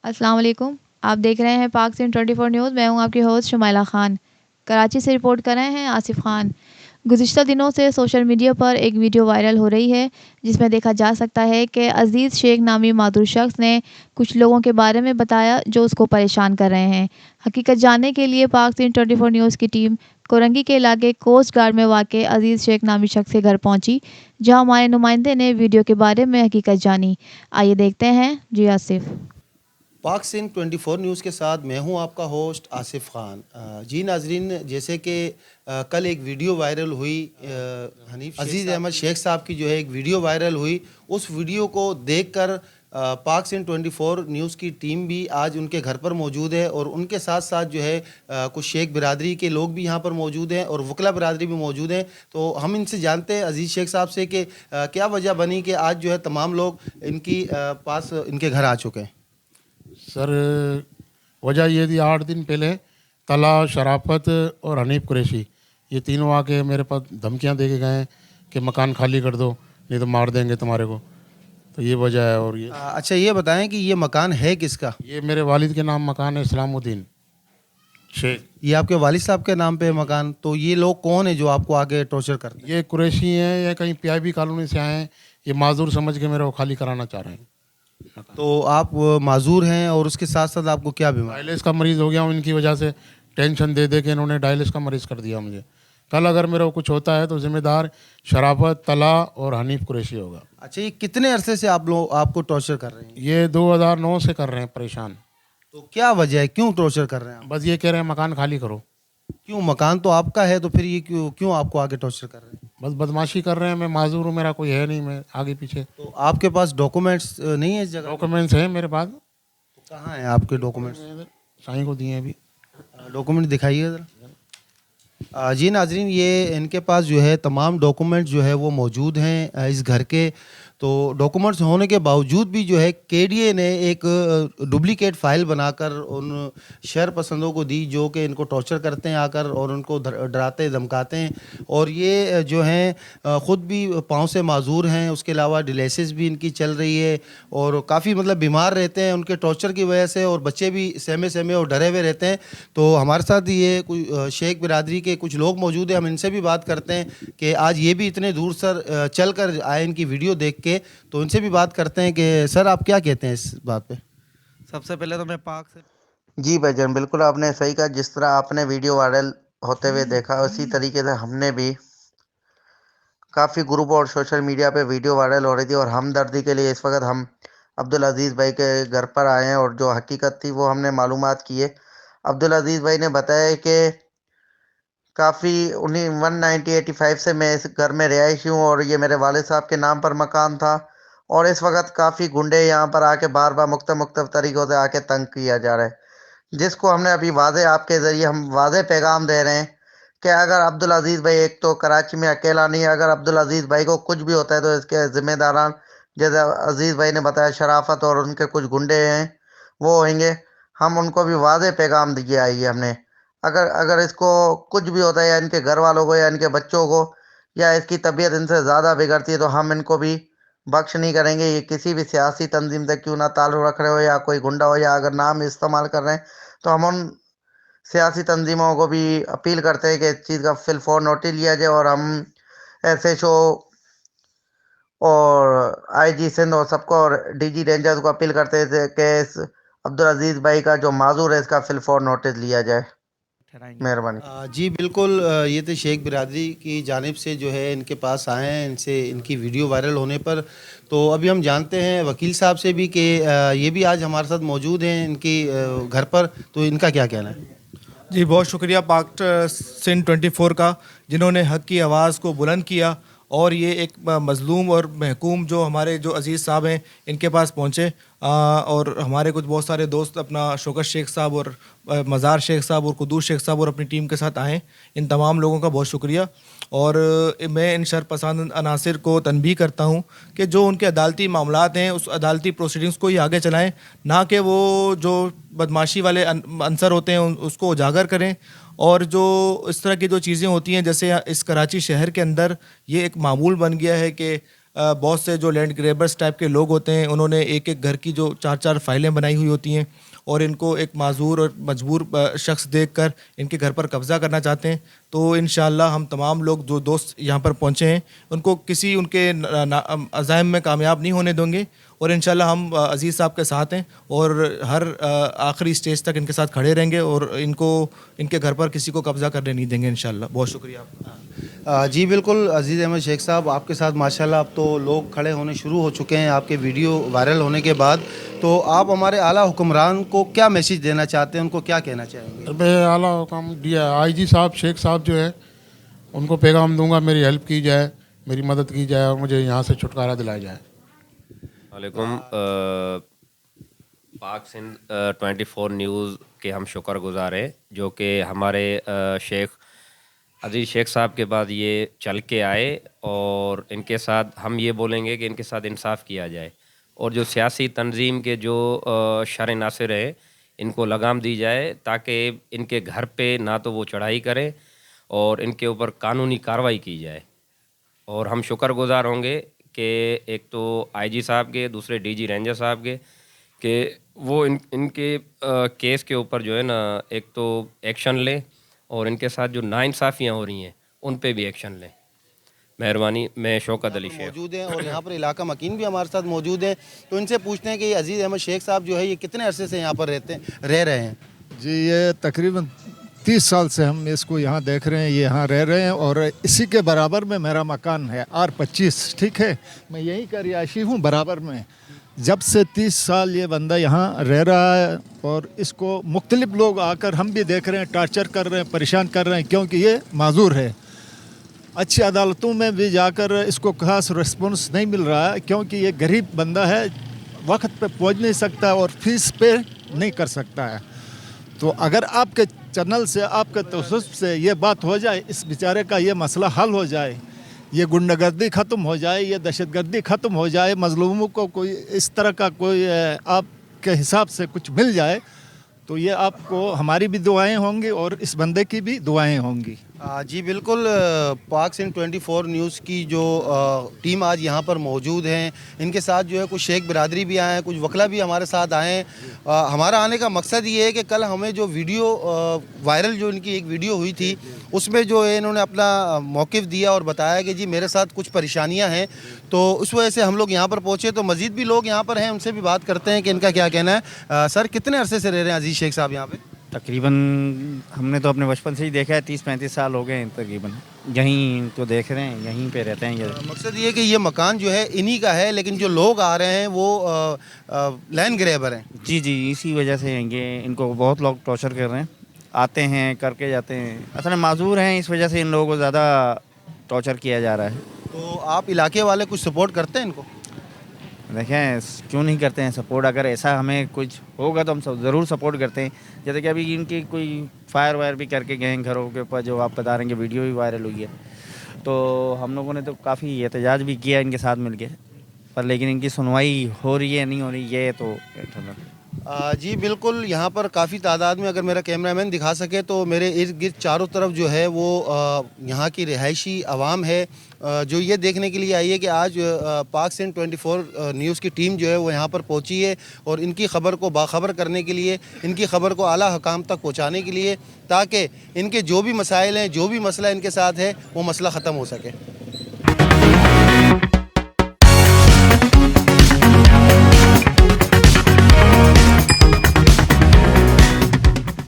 अस्सलाम वालेकुम। आप देख रहे हैं पाक सिंध 24 न्यूज़। मैं हूं आपकी होस्ट शुमाइला खान। कराची से रिपोर्ट कर रहे हैं आसिफ खान। गुज़िश्ता दिनों से सोशल मीडिया पर एक वीडियो वायरल हो रही है जिसमें देखा जा सकता है कि अजीज़ शेख नामी मादूर शख्स ने कुछ लोगों के बारे में बताया जो उसको परेशान कर रहे हैं। हकीकत जानने के लिए पाक सिंध 24 न्यूज़ की टीम कोरंगी के इलाके कोस्ट गार्ड में वाक़ अजीज़ शेख नामी शख्स के घर पहुंची, जहां हमारे नुमाइंदे ने वीडियो के बारे में हकीकत जानी। आइए देखते हैं। जी आसिफ। पाक सिंध 24 न्यूज़ के साथ मैं हूं आपका होस्ट आसिफ खान। जी नाजरीन, जैसे कि कल एक वीडियो वायरल हुई, हनीफ अजीज़ अहमद शेख साहब की जो है एक वीडियो वायरल हुई। उस वीडियो को देखकर पाक सिंध 24 न्यूज़ की टीम भी आज उनके घर पर मौजूद है और उनके साथ साथ जो है कुछ शेख बिरादरी के लोग भी यहाँ पर मौजूद हैं और वकला बिरादरी भी मौजूद हैं। तो हम इनसे जानते हैं अजीज़ शेख साहब से कि क्या वजह बनी कि आज जो है तमाम लोग इनकी पास इनके घर आ चुके हैं। सर, वजह ये थी 8 दिन पहले तला, शराफत और हनीफ कुरैशी ये तीनों आके मेरे पास धमकियां दे के गए हैं कि मकान खाली कर दो नहीं तो मार देंगे तुम्हारे को। तो ये वजह है। और ये अच्छा, ये बताएं कि ये मकान है किसका? ये मेरे वालिद के नाम मकान है, इस्लामुद्दीन शेख। ये आपके वालिद साहब के नाम पे है मकान। तो ये लोग कौन है जो आपको आगे टॉर्चर करते हैं? ये कुरैशी हैं या कहीं पीआईबी कॉलोनी से आए हैं। ये माजूर समझ के मेरे को खाली कराना चाह रहे हैं। तो आप माजूर हैं और उसके साथ साथ आपको क्या बीमारी? डायलिस का मरीज़ हो गया हूँ इनकी वजह से। टेंशन दे दे के इन्होंने डायलिस का मरीज़ कर दिया मुझे। कल अगर मेरे को कुछ होता है तो जिम्मेदार शराफत, तला और हनीफ कुरैशी होगा। अच्छा, ये कितने अरसे से आप लोग आपको टॉर्चर कर रहे हैं? ये 2009 से कर रहे हैं परेशान। तो क्या वजह है, क्यों टॉर्चर कर रहे हैं आप? बस ये कह रहे हैं मकान खाली करो। क्यों? मकान तो आपका है, तो फिर ये क्यों क्यों आपको आगे टॉर्चर कर रहे हैं? बस बदमाशी कर रहे हैं। मैं माजूर हूँ, मेरा कोई है नहीं, मैं आगे पीछे। तो आपके पास डॉक्यूमेंट्स नहीं है इस जगह? डॉक्यूमेंट्स हैं मेरे पास। तो कहाँ हैं आपके डॉक्यूमेंट्स? साईं को दिए हैं अभी। डॉक्यूमेंट दिखाइए ज़रा। जी नाजरीन, ये इनके पास जो है तमाम डॉक्यूमेंट जो है वो मौजूद हैं इस घर के। तो डॉक्यूमेंट्स होने के बावजूद भी जो है केडीए ने एक डुप्लीकेट फ़ाइल बनाकर उन शहर पसंदों को दी जो कि इनको टॉर्चर करते हैं आकर और उनको डराते धमकाते हैं। और ये जो हैं ख़ुद भी पाँव से माजूर हैं, उसके अलावा डिलेसिस भी इनकी चल रही है और काफ़ी मतलब बीमार रहते हैं उनके टॉर्चर की वजह से, और बच्चे भी सहमे सहमे और डरे हुए रहते हैं। तो हमारे साथ ये कोई शेख बिरादरी के कुछ लोग मौजूद हैं, हम इनसे भी बात करते हैं कि आज ये भी इतने दूर सर चल कर आए इनकी वीडियो देख के। तो इनसे भी बात करते हैं कि सर आप क्या कहते हैं इस बात पे? सबसे पहले तो मैं पाक से जी भाईजान, बिल्कुल आपने सही कहा। जिस तरह आपने वीडियो वायरल होते हुए देखा उसी तरीके से हमने भी काफ़ी ग्रुप और सोशल मीडिया पे वीडियो वायरल हो रही थी और हमदर्दी के लिए इस वक्त हम अब्दुल अजीज़ भाई के घर पर आए हैं और जो हकीकत थी वो हमने मालूमात की है। अब्दुल अजीज़ भाई ने बताया कि काफ़ी 1985 से मैं इस घर में रिहायशी हूँ और ये मेरे वालिद साहब के नाम पर मकान था और इस वक्त काफ़ी गुंडे यहाँ पर आके बार बार मुख्तलिफ तरीक़ों से आके तंग किया जा रहा है, जिसको हमने अभी वाज़े आपके ज़रिए हम वाज़े पैगाम दे रहे हैं कि अगर अब्दुल अजीज़ भाई एक तो कराची में अकेला नहीं है, अगर अब्दुल अजीज़ भाई को कुछ भी होता है तो इसके ज़िम्मेदारान जैसे अजीज़ भाई ने बताया शराफत और उनके कुछ गुंडे हैं वो होंगे। हम उनको भी वाज़े पैगाम दिए आइए हमने, अगर अगर इसको कुछ भी होता है या इनके घर वालों को या इनके बच्चों को या इसकी तबीयत इनसे ज़्यादा बिगड़ती है तो हम इनको भी बख्श नहीं करेंगे। ये किसी भी सियासी तंजीम से क्यों ना ताल्लुक़ रख रहे हो या कोई गुंडा हो या अगर नाम इस्तेमाल कर रहे हैं, तो हम उन सियासी तंजीमों को भी अपील करते हैं कि इस चीज़ का फिलफौर नोटिस लिया जाए और हम एसएचओ और आईजी सिंध और सबको और डीजी रेंजर्स को अपील करते हैं कि इस अब्दुल अजीज़ भाई का जो माजूर है इसका फिलफौर नोटिस लिया जाए। मेहरबानी। जी बिल्कुल, ये तो शेख बिरादरी की जानिब से जो है इनके पास आए हैं, इनसे इनकी वीडियो वायरल होने पर। तो अभी हम जानते हैं वकील साहब से भी कि ये भी आज हमारे साथ मौजूद हैं इनकी घर पर। तो इनका क्या कहना है? जी बहुत शुक्रिया पाक सिंध 24 का, जिन्होंने हक़ की आवाज़ को बुलंद किया और ये एक मज़लूम और महकूम जो हमारे जो अजीज़ साहब हैं इनके पास पहुँचे। और हमारे कुछ बहुत सारे दोस्त अपना शौकत शेख साहब और मज़ार शेख साहब और कुदूस शेख साहब और अपनी टीम के साथ आए। इन तमाम लोगों का बहुत शुक्रिया। और मैं इन शरपसंद अनासिर को तनबीह करता हूँ कि जो उनके अदालती मामलात हैं उस अदालती प्रोसीडिंग्स को ही आगे चलाएं, ना कि वो जो बदमाशी वाले अंसर होते हैं उसको उजागर करें। और जो इस तरह की जो चीज़ें होती हैं, जैसे इस कराची शहर के अंदर ये एक मामूल बन गया है कि बहुत से जो लैंड ग्रेबर्स टाइप के लोग होते हैं, उन्होंने एक एक घर की जो 4-4 फाइलें बनाई हुई होती हैं और इनको एक माजूर और मजबूर शख्स देखकर इनके घर पर कब्ज़ा करना चाहते हैं। तो इंशाअल्लाह हम तमाम लोग जो दोस्त यहाँ पर पहुँचे हैं उनको किसी उनके अज़ाइम में कामयाब नहीं होने देंगे और इंशाअल्लाह हम अज़ीज़ साहब के साथ हैं और हर आखिरी स्टेज तक इनके साथ खड़े रहेंगे और इनको इनके घर पर किसी को कब्ज़ा करने नहीं देंगे इंशाअल्लाह। बहुत शुक्रिया आपका। जी बिल्कुल अजीज़ अहमद शेख साहब, आपके साथ माशाल्लाह अब तो लोग खड़े होने शुरू हो चुके हैं आपके वीडियो वायरल होने के बाद। तो आप हमारे आला हुक्मरान को क्या मैसेज देना चाहते हैं, उनको क्या कहना चाहेंगे? मैं आला हुक्म IG साहब शेख साहब जो है उनको पैगाम दूंगा, मेरी हेल्प की जाए, मेरी मदद की जाए और मुझे यहाँ से छुटकारा दिलाया जाए। वालेकुम। पाक सिंध 24 न्यूज़ के हम शुक्रगुज़ार हैं जो कि हमारे शेख अजीज़ शेख साहब के बाद ये चल के आए और इनके साथ हम ये बोलेंगे कि इनके साथ इंसाफ किया जाए और जो सियासी तंजीम के जो शर नासिर है इनको लगाम दी जाए ताकि इनके घर पे ना तो वो चढ़ाई करें और इनके ऊपर कानूनी कार्रवाई की जाए। और हम शुक्रगुज़ार होंगे कि एक तो IG साहब के, दूसरे DG रेंजर साहब के कि वो इनके केस के ऊपर जो है ना एक तो एक्शन लें और इनके साथ जो नाइंसाफ़ियाँ हो रही हैं उन पे भी एक्शन लें। मेहरबानी। मैं शौकत अली शेख मौजूद हैं और यहाँ पर इलाका मकीन भी हमारे साथ मौजूद हैं, तो इनसे पूछते हैं कि अजीज़ अहमद शेख साहब जो है ये कितने अरसे से यहाँ पर रह रहे हैं? जी ये तकरीबन 30 साल से हम इसको यहाँ देख रहे हैं, ये यहाँ रह रहे हैं और इसी के बराबर में मेरा मकान है R25, ठीक है। मैं यहीं का रिहायशी हूँ बराबर में। जब से 30 साल ये बंदा यहाँ रह रहा है और इसको मुख्तलिफ लोग आकर हम भी देख रहे हैं टॉर्चर कर रहे हैं, परेशान कर रहे हैं क्योंकि ये माजूर है। अच्छी अदालतों में भी जाकर इसको खास रिस्पॉन्स नहीं मिल रहा है क्योंकि ये गरीब बंदा है, वक्त पे पहुँच नहीं सकता और फीस पे नहीं कर सकता है। तो अगर आपके चैनल से, आपके तवज्जुह से ये बात हो जाए, इस बेचारे का ये मसला हल हो जाए, ये गुंडागर्दी ख़त्म हो जाए, ये दहशतगर्दी ख़त्म हो जाए, मज़लूमों को कोई इस तरह का कोई आपके हिसाब से कुछ मिल जाए, तो ये आपको हमारी भी दुआएं होंगी और इस बंदे की भी दुआएं होंगी। जी बिल्कुल। पाक सिंध 24 न्यूज़ की जो टीम आज यहाँ पर मौजूद हैं, इनके साथ जो है कुछ शेख बिरादरी भी आए हैं, कुछ वकला भी हमारे साथ आए हैं। हमारा आने का मकसद ये है कि कल हमें जो वीडियो वायरल जो इनकी एक वीडियो हुई थी उसमें जो है इन्होंने अपना मौक़िफ़ दिया और बताया कि जी मेरे साथ कुछ परेशानियाँ हैं, तो उस वजह से हम लोग यहाँ पर पहुँचे। तो मज़ीद भी लोग यहाँ पर हैं, उनसे भी बात करते हैं कि इनका क्या कहना है। सर कितने अरसे से रह रहे हैं अजीज़ शेख साहब यहाँ पर? तकरीबन हमने तो अपने बचपन से ही देखा है, 30-35 साल हो गए हैं तकरीबन, यहीं तो देख रहे हैं, यहीं पे रहते हैं। ये मकसद ये कि ये मकान जो है इन्हीं का है, लेकिन जो लोग आ रहे हैं वो लैंड ग्रैबर हैं। जी जी, इसी वजह से ये इनको बहुत लोग टॉर्चर कर रहे हैं, आते हैं करके जाते हैं। असल में माजूर हैं, इस वजह से इन लोगों को ज़्यादा टॉर्चर किया जा रहा है। तो आप इलाके वाले कुछ सपोर्ट करते हैं इनको? देखें क्यों नहीं करते हैं सपोर्ट, अगर ऐसा हमें कुछ होगा तो हम ज़रूर सपोर्ट करते हैं। जैसे कि अभी इनकी कोई फायर वायर भी करके गए हैं घरों के ऊपर, जो आप बता रहे हैं कि वीडियो भी वायरल हुई है, तो हम लोगों ने तो काफ़ी एहतजाज भी किया इनके साथ मिलके, पर लेकिन इनकी सुनवाई हो रही है नहीं हो रही है तो जी बिल्कुल। यहाँ पर काफ़ी तादाद में, अगर मेरा कैमरामैन दिखा सके तो मेरे इर्द गिर्द चारों तरफ जो है वो यहाँ की रिहायशी आवाम है जो ये देखने के लिए आई है कि आज पाक सिंध 24 न्यूज़ की टीम जो है वो यहाँ पर पहुँची है और इनकी ख़बर को बाखबर करने के लिए, इनकी ख़बर को आला हुकाम तक पहुँचाने के लिए, ताकि इनके जो भी मसाइल हैं, जो भी मसला इनके साथ है वो मसला ख़त्म हो सके।